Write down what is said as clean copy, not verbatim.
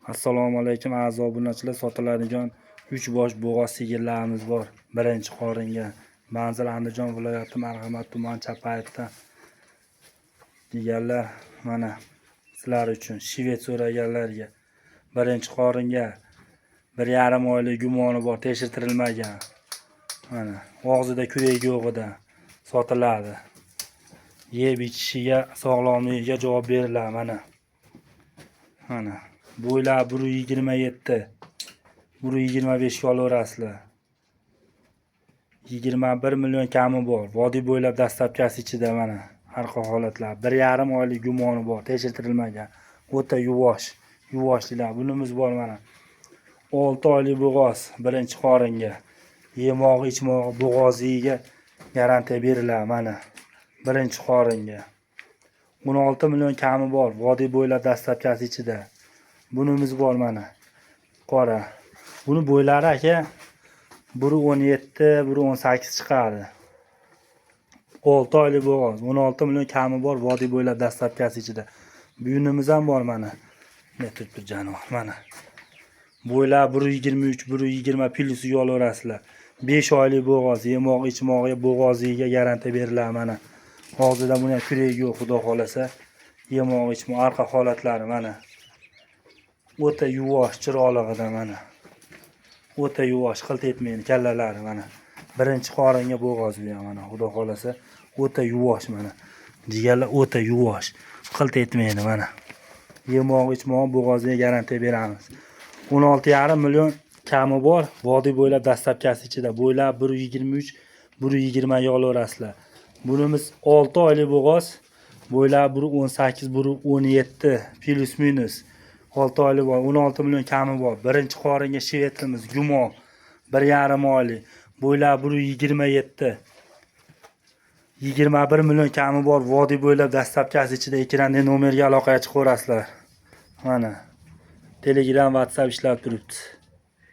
Assalomu alaykum aziz obunachilar, sotiladigan 3 bosh bo'g'oz sigirlarimiz bor. Birinchi qoringa manzil Andijon viloyati Marhamat tuman Chapayevda deganlar, mana sizlar uchun shivet so'raganlarga birinchi qoringa 1,5 oylik gumoni bor, tekshirtirilmagan. Mana og'zida kurak yo'g'ida sotiladi. Yeb ichishiga, sog'lomligiga javob beriladi. Mana bo'ylar 1,27, 1,25 ga olaverasizlar. 21 million kami bor. Vodiy bo'ylab dastlabkasi ichida mana har xil holatlar. 1,5 oylik gumoni bor, tekshirtirilmagan. O'ta yuvoshlar. Bunimiz bor mana. 6 oylik bo'g'oz birinchi qoringa. Yemog'i, ichmog'i, bo'g'ozligiga garantiya beriladi mana. Birinchi qoringa. 16 million kami bor. Vodiy bo'ylab dastlabkasi ichida. Bunimiz bor mana. Qora. Buni bo'ylari aka 1,17, 1,18 chiqadi. 6 oylik bo'g'oz, 16 million kami bor, vodiy bo'ylab dastlabkasi ichida. Buyunimiz ham bor mana. Ne turibdi jonivor mana. Bo'ylar 1,23, 1,20 plyusiga olaverasizlar. 5 oylik bo'g'oz, yemog'i, ichmog'i, bo'g'ozligiga garantiya beriladi mana. Og'zida buni kuragi yo'q, xudo xolasa. Yemog'i, ichmog'i, arqa holatlari mana. O'ta yuvosh chiroqligida mana. O'ta yuvosh, qilt etmaydi kallalari mana. Birinchi qoringa bo'g'oz bu ham mana, xudo xolasa. O'ta yuvosh mana. Jigarlar o'ta yuvosh, qilt etmaydi mana. Yemog'i, ichmog'i, bo'g'oziga garantiya beramiz. 16,5 million kami bor, vodiy bo'ylab dastlabkasi ichida. Bo'ylar 1,23, 1,20 ga olaverasizlar. Bunimiz 6 oylik bo'g'oz, bo'ylar 1,18, 1,17 plus minus. 6 oylik bor, 16 million kami bor. Birinchi qoringa shivetimiz gumon 1,5 oylik. Bo'ylar 1,27. 21 million kami bor. Vodiy bo'ylab dastlabkasi ichida. Ekranda nomerga aloqaga chiqaverasizlar. Mana. Telegram, WhatsApp ishlab turibdi.